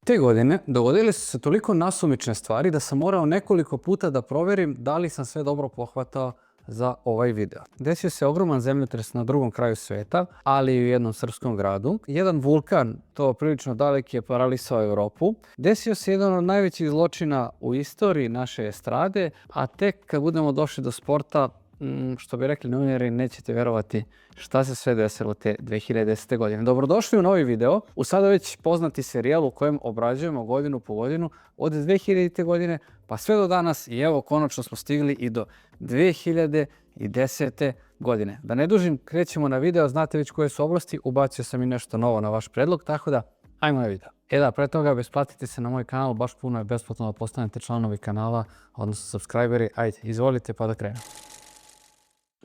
Te godine dogodile su se toliko nasumične stvari da sam morao nekoliko puta da proverim da li sam sve dobro pohvatao za ovaj video. Desio se ogroman zemljotres na drugom kraju sveta, ali i u jednom srpskom gradu. Jedan vulkan, to prilično daleki, je paralisao Europu. Desio se jedan od najvećih zločina u istoriji naše estrade, a tek kad budemo došli do sporta, što bi rekli novinari, nećete verovati šta se sve desilo te 2010. godine. Dobrodošli u novi video, u sada već poznati serijal u kojem obrađujemo godinu po godinu od 2000. godine pa sve do danas i evo konačno smo stigli i do 2010. godine. Da ne dužim, krećemo na video, znate već koje su oblasti, ubacio sam i nešto novo na vaš predlog, tako da ajmo na video. Pre toga besplatite se na moj kanal, baš puno je besplatno da postanete članovi kanala, odnosno subscriberi. Ajde, izvolite pa da krenemo.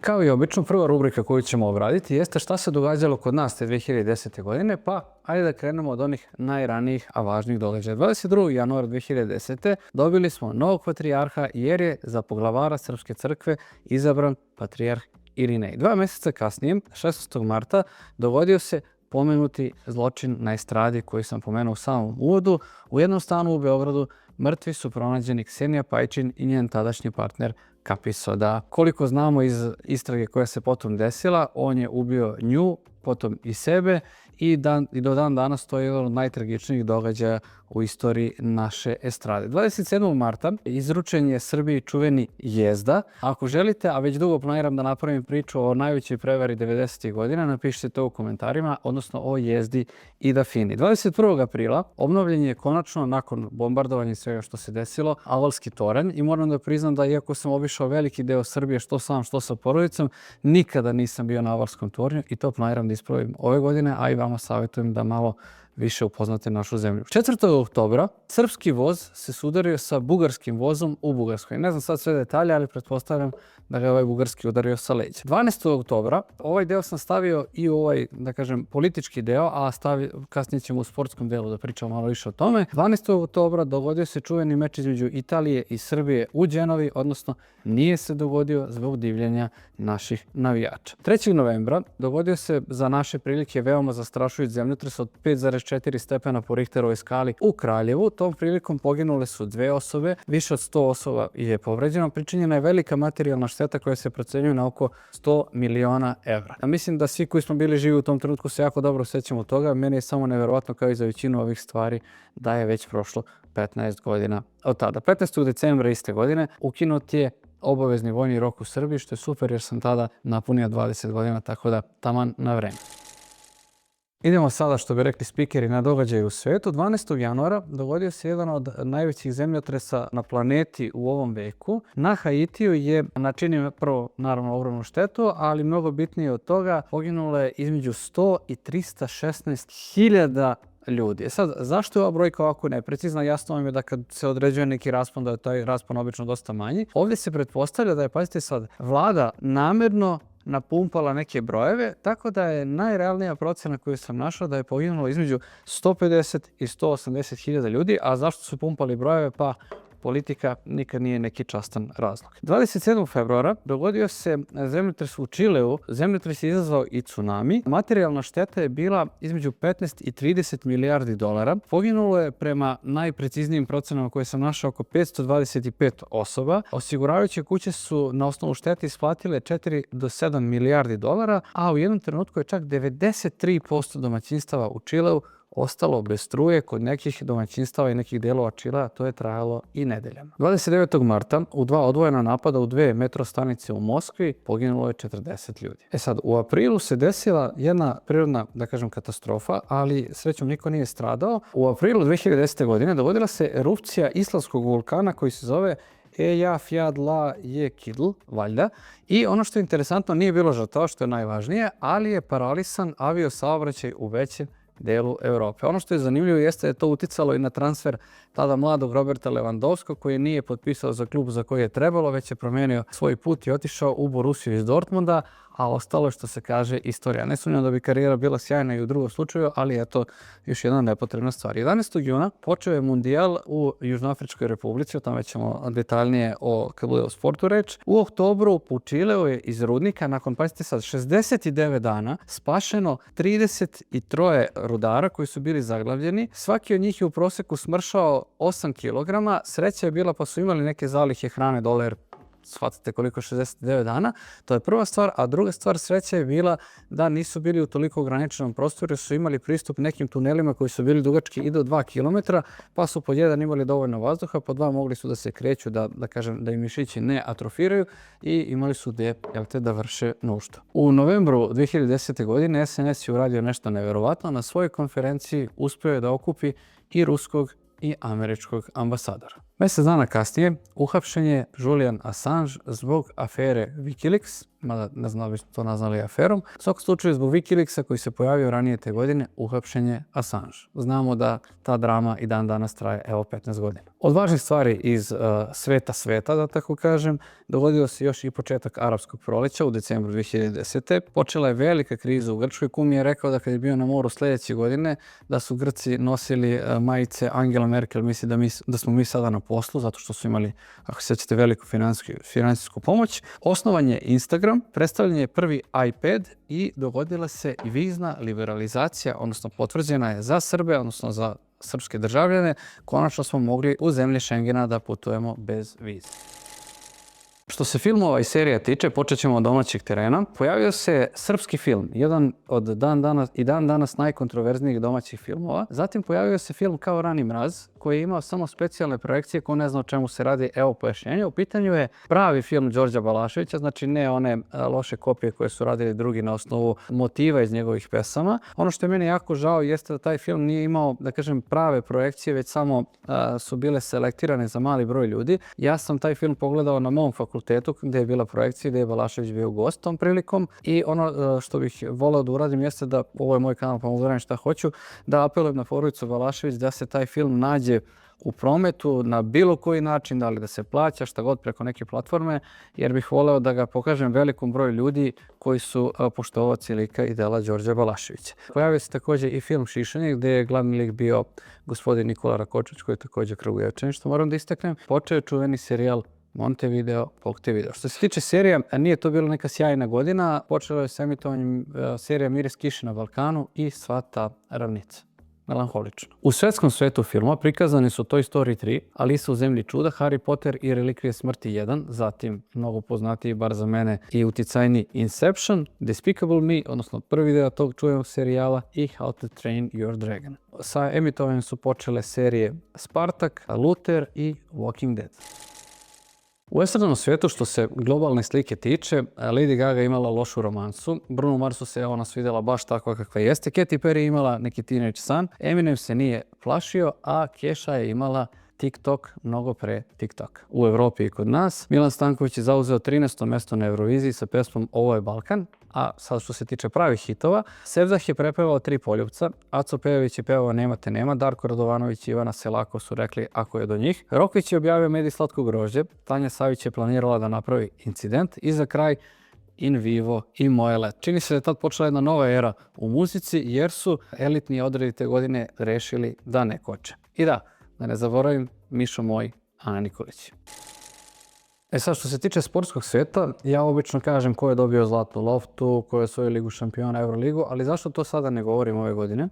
Kao i obično, prva rubrika koju ćemo obraditi jeste šta se događalo kod nas te 2010. godine, pa ajde da krenemo od onih najranijih, a važnijih događaja. 22. januara 2010. dobili smo novog patrijarha jer je za poglavara Srpske crkve izabran patrijarh Irinej. 2 mjeseca kasnije, 16. marta, dogodio se pomenuti zločin na estradi koji sam pomenuo u samom uvodu. U jednom stanu u Beogradu mrtvi su pronađeni Ksenija Pajčin i njen tadašnji partner Kapisoda. Koliko znamo iz istrage koja se potom desila, on je ubio nju, potom i sebe i do dan danas to je jedan od najtragičnijih događaja u istoriji naše estrade. 27. marta izručen je Srbiji čuveni Jezda. Ako želite, a već dugo planiram da napravim priču o najvećoj prevari 90. godina, napišite to u komentarima, odnosno o Jezdi i Dafini. 21. aprila obnovljen je konačno, nakon bombardovanja i svega što se desilo, Avalski toranj i moram da priznam da iako sam obišao veliki deo Srbije, što sam, što sa porodicom, nikada nisam bio na Avalskom tornju i to planiram da ispravim ove godine, a i vama savjetujem da malo više upoznate našu zemlju. 4. oktobra srpski voz se sudario sa bugarskim vozom u Bugarskoj. Ne znam sad sve detalje, ali pretpostavljam da ga je ovaj bugarski udario sa leđa. 12. oktobra, ovaj deo sam stavio i u ovaj, da kažem, politički deo, a kasnije ćemo u sportskom delu da pričamo malo više o tome. 12. oktobra dogodio se čuveni meč između Italije i Srbije u Đenovi, odnosno nije se dogodio zbog divljenja naših navijača. 3. novembra dogodio se za naše prilike veoma zastrašujući zemljotres od 5,4 stepena po Richterovoj skali u Kraljevu. Tom prilikom poginule su 2 osobe, više od 100 osoba je povređeno. Pričinjena je velika materijalna šteta koja se procenjuje na oko 100 miliona evra. Mislim da svi koji smo bili živi u tom trenutku se jako dobro sjećamo toga. Meni je samo neverovatno, kao i za većinu ovih stvari, da je već prošlo 15 godina od tada. 15. decembra iste godine ukinut je obavezni vojni rok u Srbiji, što je super jer sam tada napunio 20 godina, tako da taman na vreme. Idemo sada, što bi rekli spikeri, na događaje u svetu. 12. januara dogodio se jedan od najvećih zemljotresa na planeti u ovom veku. Na Haitiju je načinio prvo, naravno, ogromnu štetu, ali mnogo bitnije od toga, poginulo je između 100 i 316 hiljada ljudi. Sad, zašto je ova brojka ovako neprecizna? Jasno vam je da kad se određuje neki raspon, da je taj raspon obično dosta manji. Ovdje se pretpostavlja da je, pazite sad, vlada namerno napumpala neke brojeve, tako da je najrealnija procena koju sam našao da je poginulo između 150 i 180 hiljada ljudi, a zašto su pumpali brojeve? Pa politika nikad nije neki častan razlog. 27. februara dogodio se zemljotres u Čileu. Zemljotres je izazvao i tsunami. Materijalna šteta je bila između 15 i 30 milijardi dolara. Poginulo je prema najpreciznijim procenama koje sam našao oko 525 osoba. Osiguravajuće kuće su na osnovu štete isplatile 4 do 7 milijardi dolara, a u jednom trenutku je čak 93% domaćinstava u Čileu ostalo bez struje. Kod nekih domaćinstava i nekih delova Čilea to je trajalo i nedeljama. 29. marta u 2 odvojena napada u 2 metro stanice u Moskvi poginulo je 40 ljudi. Sad, u aprilu se desila jedna prirodna, da kažem, katastrofa, ali srećom niko nije stradao. U aprilu 2010. godine dogodila se erupcija islandskog vulkana koji se zove Eyjafjallajökull, valjda. I ono što je interesantno, nije bilo žrtava, što je najvažnije, ali je paralisan avio saobraćaj u većem delu Europe. Ono što je zanimljivo jeste da je to uticalo i na transfer tada mladog Roberta Lewandowskog, koji nije potpisao za klub za koji je trebalo, već je promijenio svoj put i otišao u Borussiju iz Dortmunda, a ostalo je što se kaže istorija. Ne sumnjam da bi karijera bila sjajna i u drugom slučaju, ali eto još jedna nepotrebna stvar. 11. juna počeo je mundijal u Južnoafričkoj republici, o tome ćemo detaljnije kad bude o sportu reč. U oktobru u Čileu je iz rudnika nakon, pazite sad, 69 dana spašeno 33 rudara koji su bili zaglavljeni. Svaki od njih je u proseku smršao 8 kg. Sreća je bila pa su imali neke zalihe hrane dole, jer shvatite koliko 69 dana. To je prva stvar, a druga stvar sreća je bila da nisu bili u toliko ograničenom prostoru, su imali pristup nekim tunelima koji su bili dugački i do 2 km, pa su pod jedan imali dovoljno vazduha, pod dva mogli su da se kreću, da kažem da im mišići ne atrofiraju i imali su gdje da vrše nuždu. U novembru 2010. godine SNS je uradio nešto neverovatno. Na svojoj konferenciji uspio je da okupi i ruskog i američkog ambasadora. Mjesec dana kasnije uhapšen je Julian Assange zbog afere Wikileaks, mada ne znam da bi to nazvali aferom. U svakom slučaju zbog Wikileaksa koji se pojavio ranije te godine uhapšen je Assange. Znamo da ta drama i dan danas traje 15 godina. Od važnih stvari iz sveta, da tako kažem, dogodio se još i početak arapskog proleća u decembru 2010. Počela je velika kriza u Grčkoj. Kum je rekao da kad je bio na moru sljedeće godine da su Grci nosili majice Angela Merkel, misli da smo mi sada na poslu, zato što su imali, ako se sjećate, veliku financijsku pomoć. Osnovan je Instagram, predstavljen je prvi iPad i dogodila se i vizna liberalizacija, odnosno potvrđena je za Srbe, odnosno za srpske državljane. Konačno smo mogli u zemlje Schengena da putujemo bez vize. Što se filmova i serija tiče, počet ćemo od domaćeg terena. Pojavio se srpski film, jedan od dan danas najkontroverznijih domaćih filmova. Zatim pojavio se film Kao rani mraz, koji je imao samo specijalne projekcije, ko ne zna o čemu se radi, evo pojašnjenja. U pitanju je pravi film Đorđa Balaševića, znači ne one loše kopije koje su radili drugi na osnovu motiva iz njegovih pesama. Ono što je meni jako žao jeste da taj film nije imao, da kažem, prave projekcije, već samo su bile selektirane za mali broj ljudi. Ja sam taj film pogledao na mom fakultetu gdje je bila projekcija, gdje je Balašević bio gost tom prilikom i ono što bih voleo da uradim jeste da, ovo je moj kanal pa mogu da radim šta hoću, da apelujem na porodicu Balašević da se taj film nađe u prometu na bilo koji način, da li da se plaća, šta god preko neke platforme, jer bih voleo da ga pokažem velikom broju ljudi koji su poštovaoci lika i dela Đorđa Balaševića. Pojavio se također i film Šišanje, gdje je glavni lik bio gospodin Nikola Rakočić, koji je također Kragujevčanin, što moram da istaknem. Počeo je čuveni serijal Montevideo, Poktevideo. Što se tiče serija, nije to bila neka sjajna godina. Počelo je s emitovanjem serija Miris kiše na Balkanu i Sva ta ravnica. Melanholično. U svetskom svetu filma prikazani su Toy Story 3, Alisa u zemlji čuda, Harry Potter i Relikvije smrti 1, zatim mnogo poznatiji, bar za mene, i uticajni Inception, Despicable Me, odnosno prvi deo tog čuvenog serijala, i How to Train Your Dragon. Sa emitovanjem su počele serije Spartak, Luther i Walking Dead. U estradnom svijetu, što se globalne slike tiče, Lady Gaga je imala lošu romansu, Bruno Marsu se ona svidjela baš takva kakva jeste, Katy Perry je imala neki teenage san, Eminem se nije plašio, a Kesha je imala TikTok mnogo pre TikToka. U Evropi i kod nas Milan Stanković je zauzeo 13. mjesto na Euroviziji sa pesmom Ovo je Balkan. A sad što se tiče pravih hitova, Sevdah je prepevao 3 poljupca, Aco Pejović je pevao Nema te nema, Darko Radovanović i Ivana Selako su rekli Ako je do njih. Rokvić je objavio Medij slatko grožđe, Tanja Savić je planirala da napravi Incident i za kraj In Vivo i Moje let. Čini se da je tad počela jedna nova era u muzici jer su elitni odredi te godine rešili da ne koče. I da ne zaboravim, Mišo moj, Ana Nikolić. Sad, što se tiče sportskog svijeta, ja obično kažem ko je dobio zlatnu loptu, ko je osvojio Ligu šampiona, Euroligu, ali zašto to sada ne govorim ove godine?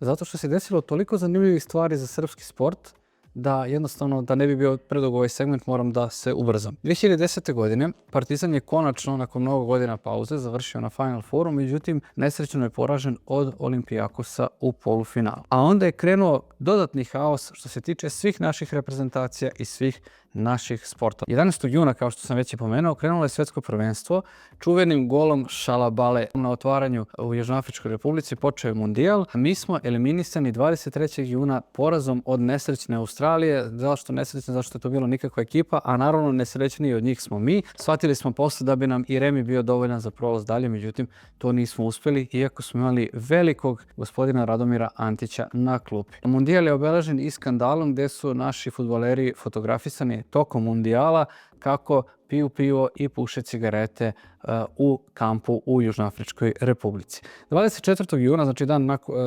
Zato što se desilo toliko zanimljivih stvari za srpski sport, da jednostavno, da ne bi bio predug ovaj segment, moram da se ubrzam. 2010. godine Partizan je konačno, nakon mnogo godina pauze, završio na Final Fouru, međutim, nesrećno je poražen od Olimpijakosa u polufinalu. A onda je krenuo dodatni haos što se tiče svih naših reprezentacija i svih naših sportova. 11. juna, kao što sam već i pomenuo, krenulo je svetsko prvenstvo. Čuvenim golom Šalabale na otvaranju u Južnoafričkoj republici počeo je mundijal. Mi smo eliminisani 23. juna porazom od nesrećne Australije. Zašto nesrećne? Zašto je to bila nikakva ekipa, a naravno nesrećniji od njih smo mi. Shvatili smo posle da bi nam i Remi bio dovoljan za prolaz dalje, međutim to nismo uspjeli, iako smo imali velikog gospodina Radomira Antića na klupi. Mundijal je obeležen i skandalom gdje su naši fudbaleri fotografisani tokom mundijala. kako piju pivo i puše cigarete u kampu u Južnoafričkoj Republici. 24. juna, znači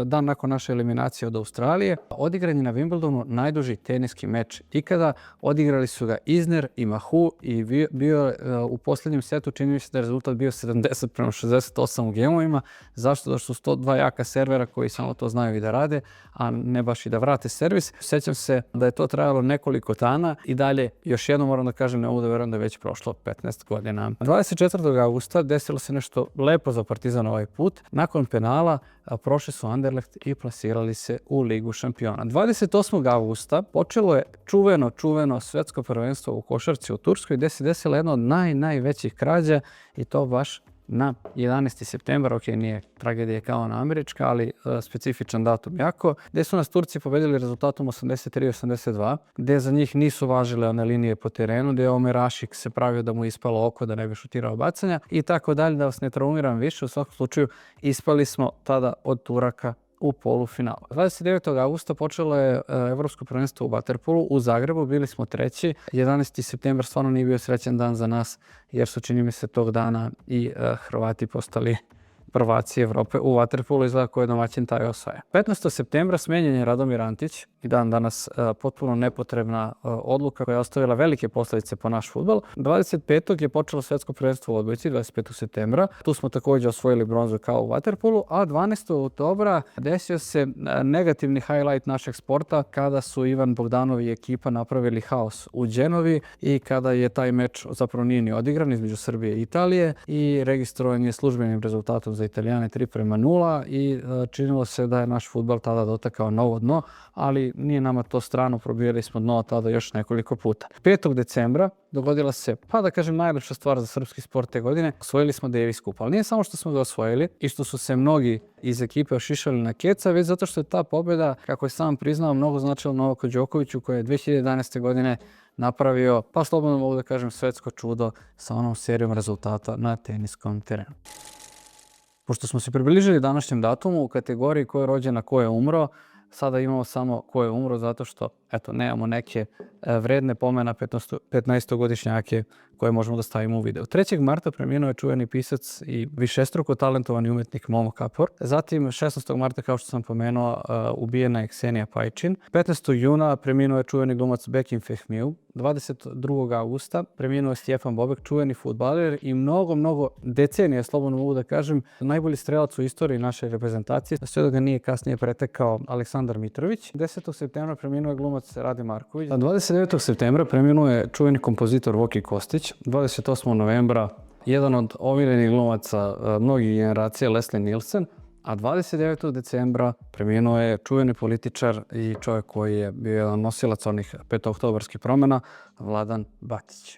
dan nakon naše eliminacije od Australije, odigran je na Wimbledonu najduži teniski meč ikada. Odigrali su ga Isner i Mahut i bio u posljednjem setu, čini mi se da je rezultat bio 70-68 u gemovima. Zašto? Da su 102 jaka servera koji samo to znaju i da rade, a ne baš i da vrate servis. Sjećam se da je to trajalo nekoliko dana i dalje, još jednom moram da kažem, ne mogu da verujem da je već prošlo 15 godina. 24. augusta desilo se nešto lepo za Partizan ovaj put. Nakon penala prošli su Anderlecht i plasirali se u Ligu šampiona. 28. augusta počelo je čuveno svetsko prvenstvo u košarci u Turskoj, gdje se desila jedna od najvećih krađa i to baš na 11. septembar, ok, nije tragedija kao na američka, ali specifičan datum jako, gdje su nas Turci pobedili rezultatom 83-82, gdje za njih nisu važile one linije po terenu, gdje je Omer Ašik se pravio da mu je ispalo oko da ne bi šutirao bacanja i tako dalje, da vas ne traumiram više. U svakom slučaju ispali smo tada od Turaka u polufinalu. 29. augusta počelo je Evropsko prvenstvo u vaterpolu u Zagrebu, bili smo treći. 11. septembar stvarno nije bio srećan dan za nas, jer su, čini mi se, tog dana i Hrvati postali prvaci Evrope u vaterpolu, izgleda ko je domaćin taj osvaja. 15. septembra smenjen je Radomir Antić i dan danas potpuno nepotrebna odluka koja je ostavila velike posljedice po naš fudbal. 25. je počelo svetsko prvenstvo u odbojci, 25. septembra. Tu smo također osvojili bronzu kao u vaterpolu, a 12. oktobra desio se negativni highlight našeg sporta kada su Ivan Bogdanov i ekipa napravili haos u Genovi i kada je taj meč zapravo nije ni odigran između Srbije i Italije i registrovan je službenim rezultatom za Italijane 3:0 i činilo se da je naš fudbal tada dotakao novo dno, ali nije nama to strano, probijali smo dno tada još nekoliko puta. 5. decembra dogodila se, pa da kažem, najlepša stvar za srpski sport te godine. Osvojili smo Davis Cup, ali nije samo što smo ga osvojili i što su se mnogi iz ekipe ošišali na keca, već zato što je ta pobjeda, kako je sam priznao, mnogo značila Novaku Đokoviću, koji je 2011. godine napravio, pa slobodno mogu da kažem, svetsko čudo sa onom serijom rezultata na teniskom terenu. Pošto smo se približili današnjem datumu u kategoriji ko je rođen, a ko je umro, sada imamo samo ko je umro zato što, eto, nemamo neke vredne pomena 15-godišnjake koje možemo da stavimo u video. 3. marta preminuo je čuveni pisac i višestruko talentovani umetnik Momo Kapor. Zatim 16. marta, kao što sam pomenuo, ubijena je Ksenija Pajčin. 15. juna preminuo je čuveni glumac Bekim Fehmiu. 22. augusta preminuo je Stjefan Bobek, čuveni fudbaler i mnogo decenija, slobodno mogu da kažem, najbolji strelac u istoriji naše reprezentacije, sve da ga nije kasnije pretekao Aleksandar Mitrović. 10. septembra preminuo je glumac Rade Marković. 29. septembra preminuo je čuveni kompozitor Voki Kostić. 28. novembra jedan od omiljenih glumaca mnogih generacija Leslie Nielsen, a 29. decembra preminuo je čuveni političar i čovjek koji je bio jedan nosilac onih petooktobarskih promjena, Vladan Batić.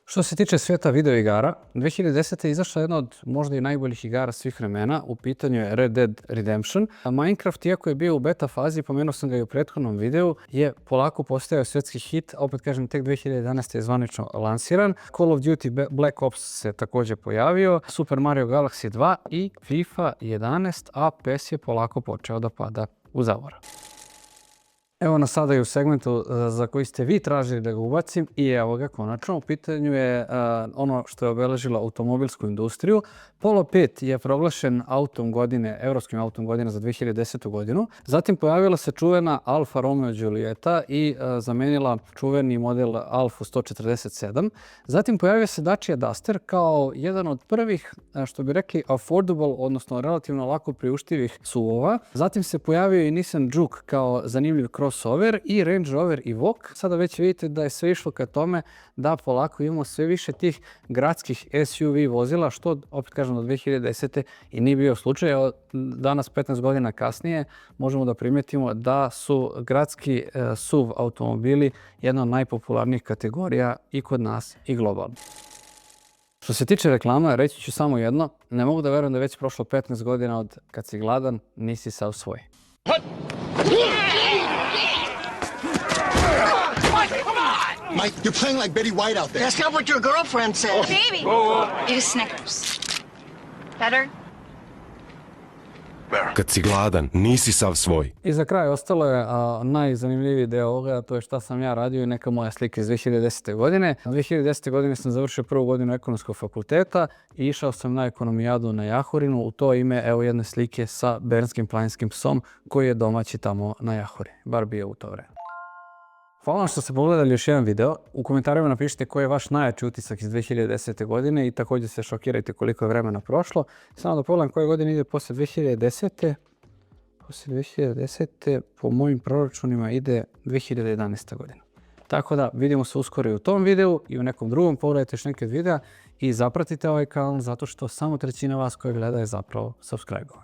Što se tiče svijeta videoigara, 2010. je izašla jedna od možda i najboljih igara svih vremena, u pitanju je Red Dead Redemption. Minecraft, iako je bio u beta fazi, pomenuo sam ga i u prethodnom videu, je polako postajao svjetski hit, opet kažem, tek 2011. je zvanično lansiran. Call of Duty Black Ops se također pojavio, Super Mario Galaxy 2 i FIFA 11, a PES je polako počeo da pada u zavor. Evo nas sada i u segmentu za koji ste vi tražili da ga ubacim i evo ga konačno. U pitanju je ono što je obeležilo automobilsku industriju. Polo 5 je proglašen autom godine, evropskim autom godine za 2010. godinu. Zatim pojavila se čuvena Alfa Romeo Giulietta i zamenila čuveni model Alfa 147. Zatim pojavio se Dacia Duster kao jedan od prvih, što bi rekli, affordable, odnosno relativno lako priuštivih SUV-ova. Zatim se pojavio i Nissan Juke kao zanimljiv crossover i Range Rover i Evoque. Sada već vidite da je sve išlo ka tome da polako imamo sve više tih gradskih SUV vozila, što opet kažem do 2010. i nije bio slučaj. Danas, 15 godina kasnije, možemo da primetimo da su gradski SUV automobili jedna od najpopularnijih kategorija i kod nas i globalno. Što se tiče reklama, reći ću samo jedno. Ne mogu da verujem da je već prošlo 15 godina od kad si gladan, nisi sav svoj. Mike, you're playing like Betty White out there. That's not what your girlfriend said. Baby, eat a Snickers. Better? Kad si gladan, nisi sav svoj. I za kraj ostalo je najzanimljiviji deo ovoga, a to je šta sam ja radio i neka moja slika iz 2010. godine. 2010. godine sam završio prvu godinu ekonomskog fakulteta i išao sam na ekonomijadu na Jahorinu. U to ime evo jedne slike sa bernskim planinskim psom koji je domaći tamo na Jahori. Bar bio u to vreme. Hvala vam što ste pogledali još jedan video. U komentarima napišite koji je vaš najjači utisak iz 2010. godine i također se šokirajte koliko je vremena prošlo. Samo da pogledam koje godine ide posle 2010. Posle 2010. po mojim proračunima ide 2011. godina. Tako da vidimo se uskoro i u tom videu i u nekom drugom. Pogledajte još neke videa i zapratite ovaj kanal zato što samo trećina vas koji gleda je zapravo subscribe-ovan.